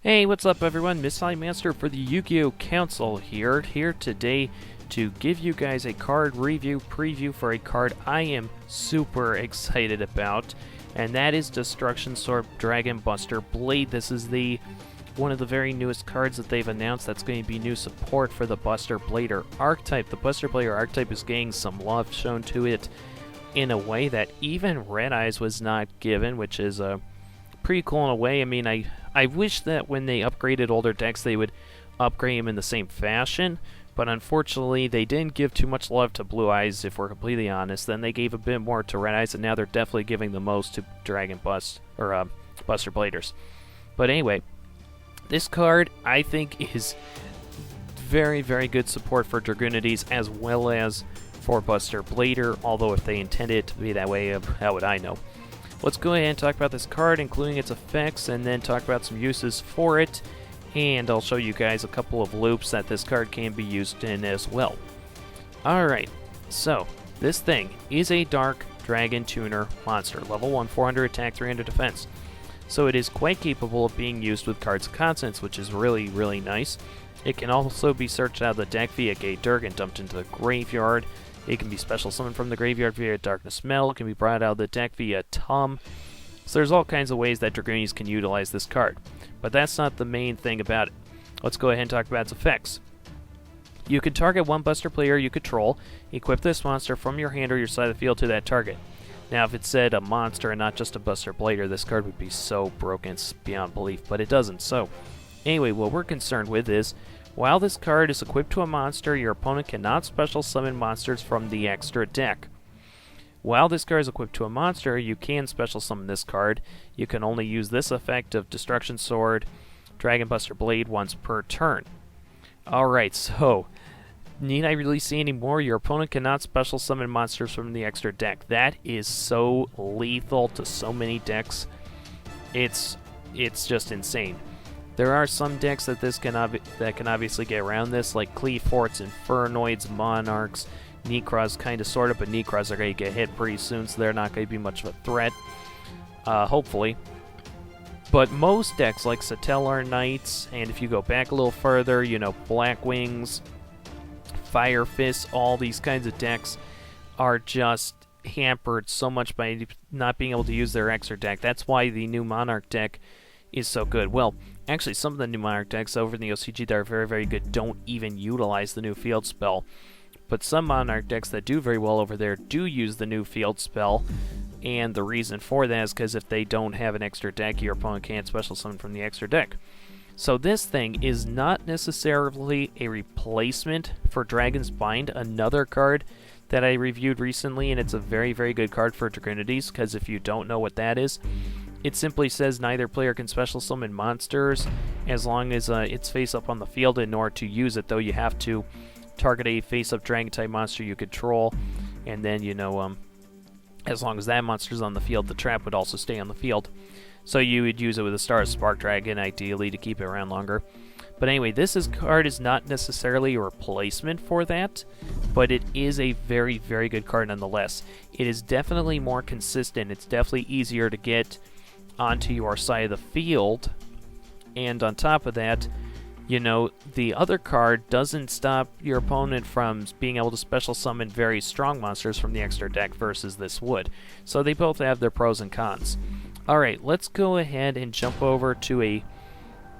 Hey, what's up everyone? Master for the Yu-Gi-Oh! Council here today to give you guys a card preview for a card I am super excited about, and that is Destruction Sword Dragon Buster Blade. This is one of the very newest cards that they've announced that's going to be new support for the Buster Blader archetype. The Buster Blader archetype is getting some love shown to it in a way that even Red Eyes was not given, which is pretty cool in a way. I mean, I wish that when they upgraded older decks, they would upgrade them in the same fashion, but unfortunately, they didn't give too much love to Blue Eyes, if we're completely honest. Then they gave a bit more to Red Eyes, and now they're definitely giving the most to Buster Bladers. But anyway, this card, I think, is very, very good support for Dragunities, as well as for Buster Blader, although if they intended it to be that way, how would I know? Let's go ahead and talk about this card, including its effects, and then talk about some uses for it, and I'll show you guys a couple of loops that this card can be used in as well. Alright, so this thing is a Dark Dragon Tuner monster, level 1, 400 attack, 300 defense. So it is quite capable of being used with cards of consonants, which is really, really nice. It can also be searched out of the deck via Gate Dirk and dumped into the graveyard. It can be special summoned from the graveyard via Darkness Meld. It can be brought out of the deck via Tum. So there's all kinds of ways that Dragunities can utilize this card. But that's not the main thing about it. Let's go ahead and talk about its effects. You can target one Buster player you control, equip this monster from your hand or your side of the field to that target. Now, if it said a monster and not just a Buster Blader, this card would be so broken it's beyond belief, but it doesn't. So, anyway, what we're concerned with is, while this card is equipped to a monster, your opponent cannot special summon monsters from the extra deck. While this card is equipped to a monster, you can special summon this card. You can only use this effect of Destruction Sword, Dragon Buster Blade once per turn. Alright, so, need I really say any more? Your opponent cannot special summon monsters from the extra deck. That is so lethal to so many decks. It's just insane. There are some decks that can obviously get around this, like Cleaforts, Infernoids, Monarchs, Necros, kind of, sort of, but Necros are going to get hit pretty soon, so they're not going to be much of a threat, hopefully. But most decks, like Satellar Knights, and if you go back a little further, you know, Blackwings, Fire Fists, all these kinds of decks are just hampered so much by not being able to use their extra deck. That's why the new Monarch deck is so good. Well, actually, some of the new Monarch decks over in the OCG that are very, very good don't even utilize the new field spell. But some Monarch decks that do very well over there do use the new field spell. And the reason for that is because if they don't have an extra deck, your opponent can't special summon from the extra deck. So this thing is not necessarily a replacement for Dragon's Bind, another card that I reviewed recently, and it's a very, very good card for Dragunities, because if you don't know what that is, it simply says neither player can special summon monsters as long as it's face up on the field. In order to use it, though, you have to target a face-up Dragon-type monster you control, and then, you know, as long as that monster's on the field, the trap would also stay on the field. So you would use it with a Star of Spark Dragon, ideally, to keep it around longer. But anyway, this card is not necessarily a replacement for that, but it is a very, very good card nonetheless. It is definitely more consistent. It's definitely easier to get onto your side of the field, and on top of that, you know, the other card doesn't stop your opponent from being able to special summon very strong monsters from the extra deck versus this would. So they both have their pros and cons. Alright, let's go ahead and jump over to a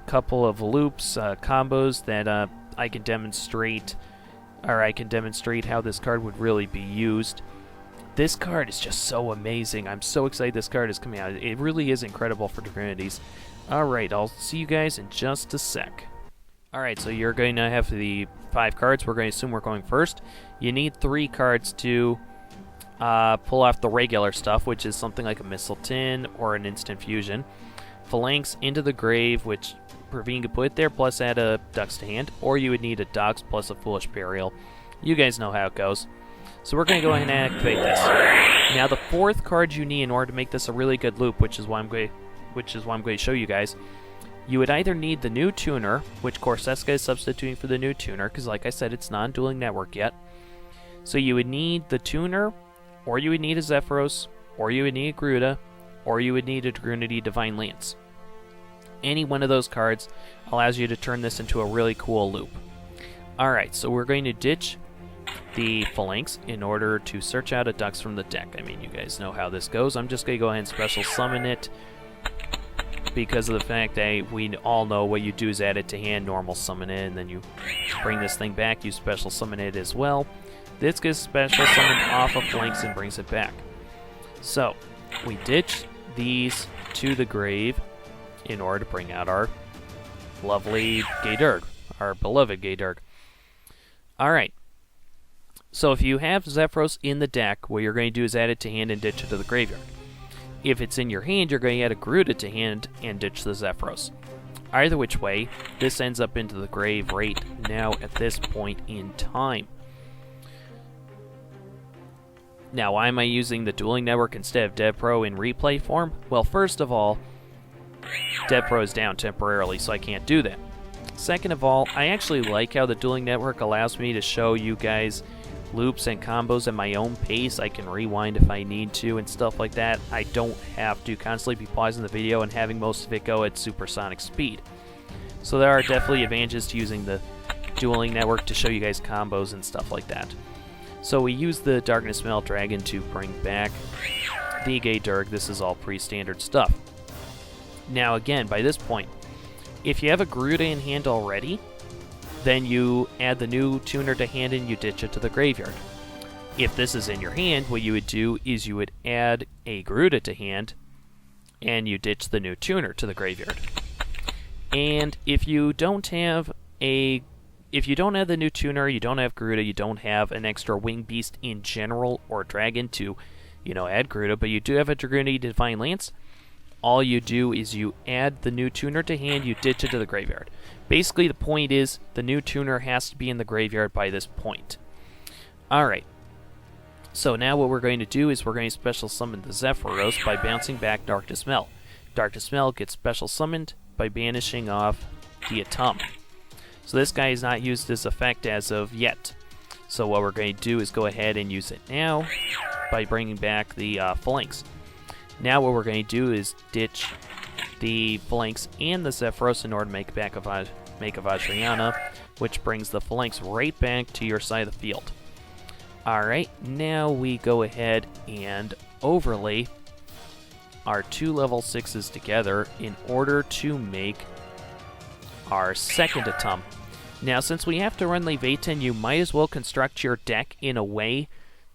couple of loops, combos that I can demonstrate how this card would really be used. This card is just so amazing. I'm so excited this card is coming out. It really is incredible for Dragunities. Alright, I'll see you guys in just a sec. Alright, so you're going to have the 5 cards. We're going to assume we're going first. You need 3 cards to pull off the regular stuff, which is something like a Missile Tin or an Instant Fusion. Phalanx into the Grave, which Praveen could put there, plus add a Ducks to hand, or you would need a Ducks plus a Foolish Burial. You guys know how it goes. So we're going to go ahead and activate this. Now the 4th card you need in order to make this a really good loop, which is why I'm going to show you guys, you would either need the new tuner, which Corseska is substituting for the new tuner, because like I said, it's not on Dueling Network yet. So you would need the tuner, or you would need a Zephyros, or you would need a Gruda, or you would need a Dragunity Divine Lance. Any one of those cards allows you to turn this into a really cool loop. Alright, so we're going to ditch the Phalanx in order to search out a Dux from the deck. I mean, you guys know how this goes. I'm just going to go ahead and special summon it because of the fact that we all know what you do is add it to hand, normal summon it, and then you bring this thing back, you special summon it as well. This gets special summoned off of Phalanx and brings it back. So, we ditch these to the grave in order to bring out our lovely Gaydurg, our beloved Gaydurg. Alright, so if you have Zephyros in the deck, what you're going to do is add it to hand and ditch it to the graveyard. If it's in your hand, you're going to add a Garuda to hand and ditch the Zephyros. Either which way, this ends up into the grave right now at this point in time. Now, why am I using the Dueling Network instead of DevPro in replay form? Well, first of all, DevPro is down temporarily, so I can't do that. Second of all, I actually like how the Dueling Network allows me to show you guys loops and combos at my own pace. I can rewind if I need to and stuff like that. I don't have to constantly be pausing the video and having most of it go at supersonic speed. So there are definitely advantages to using the Dueling Network to show you guys combos and stuff like that. So we use the Darkness Melt Dragon to bring back the Gaydurg. This is all pre-standard stuff. Now again, by this point, if you have a Garuda in hand already, then you add the new tuner to hand and you ditch it to the graveyard. If this is in your hand, what you would do is you would add a Garuda to hand and you ditch the new tuner to the graveyard. And if you don't have the new tuner, you don't have Garuda, you don't have an extra wing beast in general or dragon to, add Garuda, but you do have a Dragunity Divine Lance, all you do is you add the new tuner to hand, you ditch it to the graveyard. Basically, the point is the new tuner has to be in the graveyard by this point. Alright, so now what we're going to do is we're going to special summon the Zephyros by bouncing back Darkness Melt. Darkness Melt gets special summoned by banishing off the Atum. So this guy is not used this effect as of yet. So what we're going to do is go ahead and use it now by bringing back the Phalanx. Now what we're going to do is ditch the Phalanx and the Zephyros in order to make a Vajrayana, which brings the Phalanx right back to your side of the field. Alright, now we go ahead and overlay our two level 6s together in order to make our second Atum. Now, since we have to run Leviathan, you might as well construct your deck in a way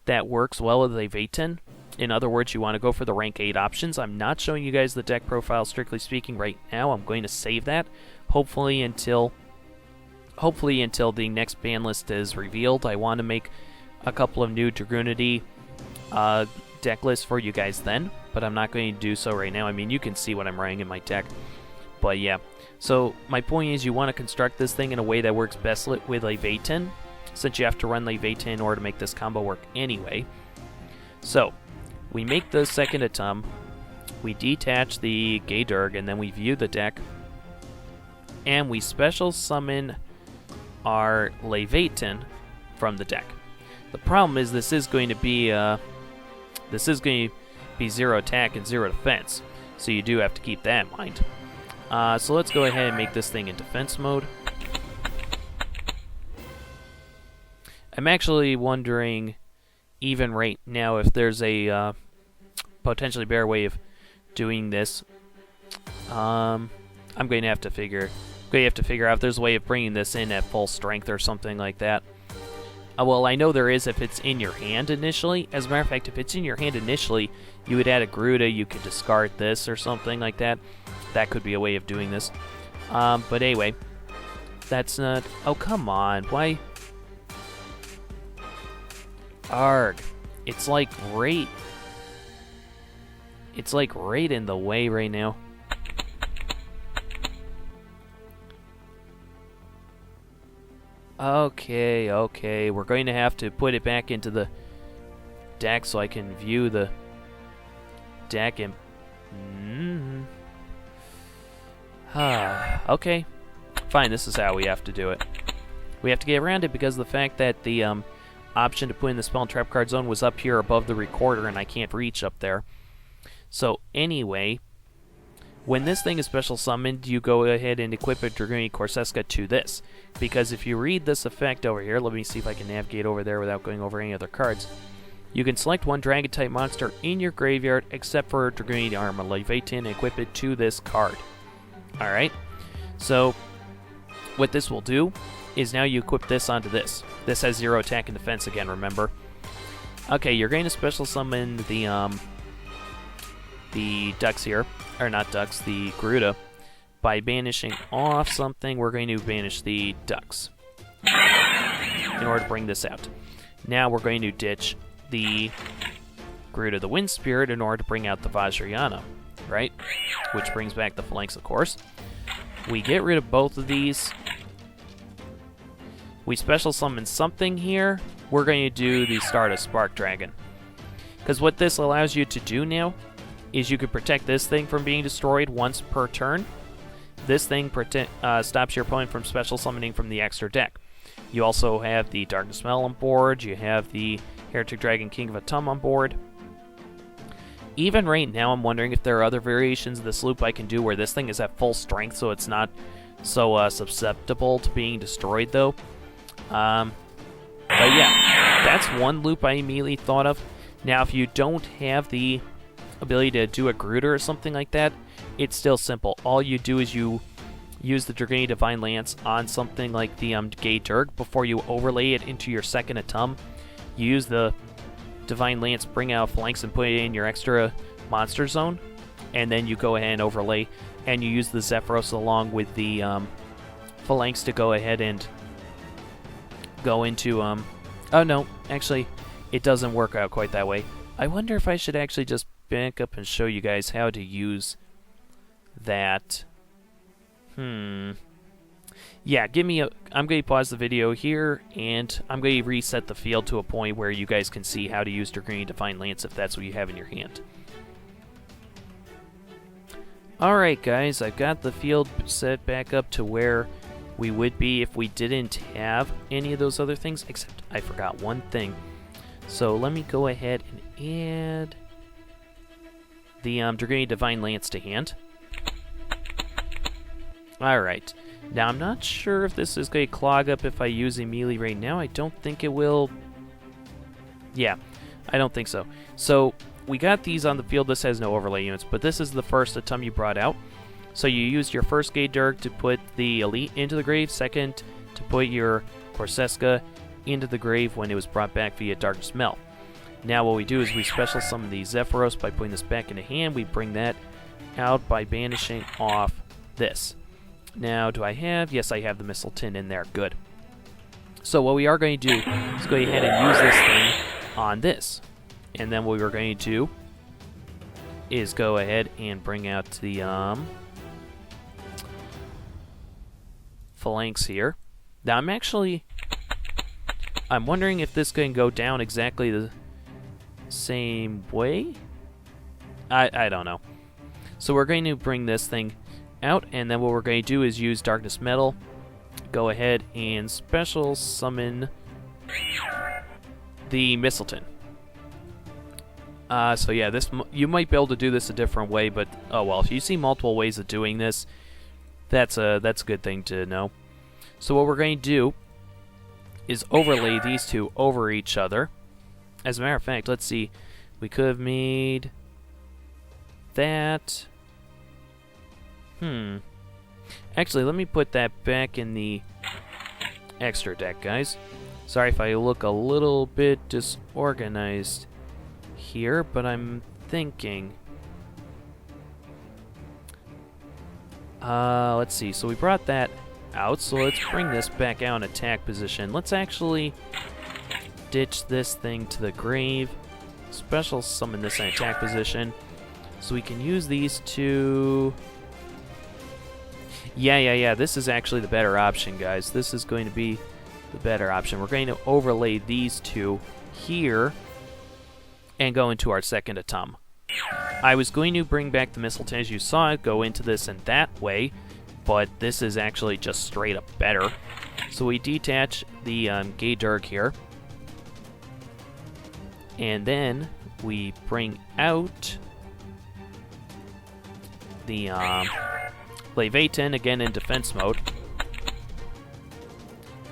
that works well with Leviathan. In other words, you want to go for the rank 8 options. I'm not showing you guys the deck profile, strictly speaking, right now. I'm going to save that, hopefully until the next ban list is revealed. I want to make a couple of new Dragunity deck lists for you guys then, but I'm not going to do so right now. I mean, you can see what I'm running in my deck, but yeah. So my point is you want to construct this thing in a way that works best with Leviathan, since you have to run Leviathan in order to make this combo work anyway. So we make the second Atum, we detach the Gaydurg, and then we view the deck, and we special summon our Leviathan from the deck. The problem is this is going to be 0 attack and 0 defense, so you do have to keep that in mind. So let's go ahead and make this thing in defense mode. I'm actually wondering, even right now, if there's a potentially better way of doing this. I'm going to have to figure out if there's a way of bringing this in at full strength or something like that. Well, I know there is if it's in your hand initially. As a matter of fact, if it's in your hand initially, you would add a Garuda, you could discard this or something like that. That could be a way of doing this. But anyway, that's not... Oh, come on. Why? Arg. It's like right in the way right now. Okay. We're going to have to put it back into the deck so I can view the deck and... Okay. Fine, this is how we have to do it. We have to get around it because of the fact that the option to put in the spell and trap card zone was up here above the recorder and I can't reach up there. So anyway, When this thing is special summoned, you go ahead and equip a Dragunity Corseska to this. Because if you read this effect over here, let me see if I can navigate over there without going over any other cards. You can select one Dragon-type monster in your graveyard except for Dragunity Armor Leviathan and equip it to this card. Alright, so what this will do is now you equip this onto this. This has 0 attack and defense again, remember? Okay, you're going to special summon the ducks here, or not ducks, the Garuda. By banishing off something, we're going to banish the ducks in order to bring this out. Now we're going to ditch the Garuda the Wind Spirit in order to bring out the Vajrayana, right? Which brings back the Phalanx, of course. We get rid of both of these. We special summon something here. We're going to do the Stardust Spark Dragon. Because what this allows you to do now is you can protect this thing from being destroyed once per turn. This thing stops your opponent from special summoning from the extra deck. You also have the Darkness Spell on board. You have the Heretic Dragon King of Atum on board. Even right now, I'm wondering if there are other variations of this loop I can do where this thing is at full strength, so it's not so susceptible to being destroyed, though. But yeah, that's one loop I immediately thought of. Now, if you don't have the ability to do a Garuda or something like that, it's still simple. All you do is you use the Dragunity Divine Lance on something like the Gay Dirk before you overlay it into your second Atum. You use the Divine Lance, bring out Phalanx, and put it in your extra monster zone, and then you go ahead and overlay, and you use the Zephyros along with the Phalanx to go ahead and go into, oh no, actually, it doesn't work out quite that way. I wonder if I should actually just back up and show you guys how to use that. Yeah, I'm going to pause the video here, and I'm going to reset the field to a point where you guys can see how to use Dragunity Divine Lance if that's what you have in your hand. Alright guys, I've got the field set back up to where we would be if we didn't have any of those other things, except I forgot one thing. So let me go ahead and add the Dragunity Divine Lance to hand. Alright. Now, I'm not sure if this is going to clog up if I use immediately right now. I don't think it will. Yeah, I don't think so. So, we got these on the field. This has no overlay units, but this is the first Atum you brought out. So, you used your first Gay Dirk to put the Elite into the grave, second to put your Corseska into the grave when it was brought back via Darkness Mel. Now, what we do is we special summon the Zephyros by putting this back into hand. We bring that out by banishing off this. Now, do I have? Yes, I have the Mistletoe in there. Good. So what we are going to do is go ahead and use this thing on this. And then what we're going to do is go ahead and bring out the Phalanx here. Now, I'm wondering if this can go down exactly the same way? I don't know. So we're going to bring this thing out, and then what we're going to do is use Darkness Metal, go ahead and special summon the Mistletoe. So yeah, you might be able to do this a different way, but oh well. If you see multiple ways of doing this, that's a good thing to know. So what we're going to do is overlay these two over each other. As a matter of fact, let's see. We could have made that. Actually, let me put that back in the extra deck, guys. Sorry if I look a little bit disorganized here, but I'm thinking. Let's see. So we brought that out, so let's bring this back out in attack position. Let's actually ditch this thing to the grave. Special summon this in attack position. So we can use these two. Yeah, this is actually the better option, guys. This is going to be the better option. We're going to overlay these two here and go into our second Atum. I was going to bring back the Mistletoe as you saw it, go into this in that way, but this is actually just straight up better. So we detach the Gay Dirk here, and then we bring out the Leviathan again in defense mode.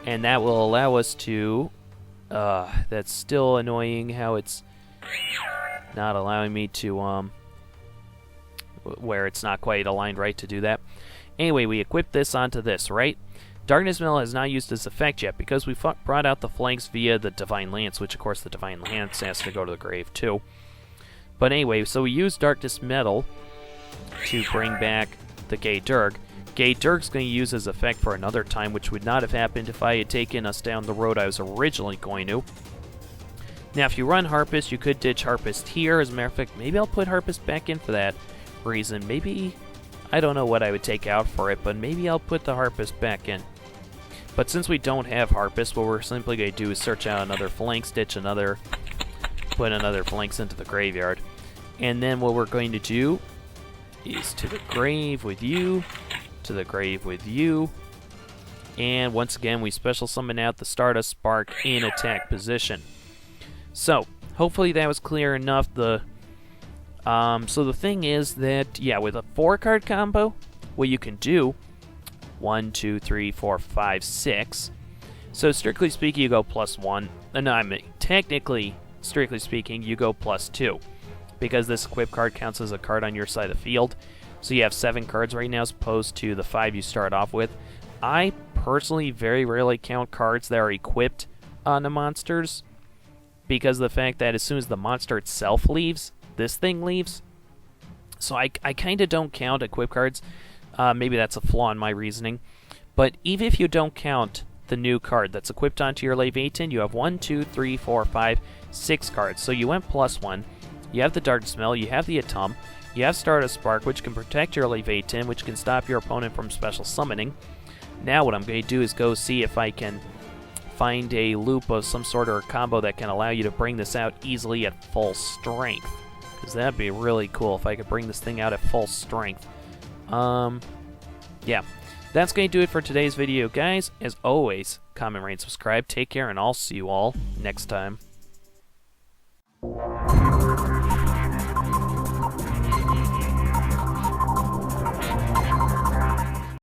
And that will allow us to... that's still annoying how it's not allowing me to, where it's not quite aligned right to do that. Anyway, we equip this onto this, right? Darkness Mill has not used this effect yet because we brought out the flanks via the Divine Lance, which of course the Divine Lance has to go to the grave too. But anyway, so we use Darkness Metal to bring back the Gay Dirk. Gay Dirk's going to use his effect for another time, which would not have happened if I had taken us down the road I was originally going to. Now, if you run Harpist, you could ditch Harpist here. As a matter of fact, maybe I'll put Harpist back in for that reason. Maybe, I don't know what I would take out for it, but maybe I'll put the Harpist back in. But since we don't have Harpist, what we're simply going to do is search out another flanks, ditch another, put another flanks into the graveyard. And then what we're going to do is to the grave with you, to the grave with you, and once again we special summon out the Stardust Spark in attack position. So hopefully that was clear enough. So the thing is that, yeah, with a 4-card combo, what you can do, 1, 2, 3, 4, 5, 6. So strictly speaking, you go +1. No, I mean technically, strictly speaking, you go +2 because this equip card counts as a card on your side of the field. So you have 7 cards right now as opposed to the 5 you start off with. I personally very rarely count cards that are equipped on the monsters because of the fact that as soon as the monster itself leaves, this thing leaves. So I kind of don't count equip cards. Maybe that's a flaw in my reasoning. But even if you don't count the new card that's equipped onto your Leviathan, you have 1, 2, 3, 4, 5, 6 cards. So you went +1. You have the Dark Smell, you have the Atum, you have Stardust Spark, which can protect your Leviathan, which can stop your opponent from special summoning. Now what I'm going to do is go see if I can find a loop of some sort of combo that can allow you to bring this out easily at full strength. Because that'd be really cool if I could bring this thing out at full strength. Yeah. That's going to do it for today's video, guys. As always, comment, rate, subscribe. Take care, and I'll see you all next time.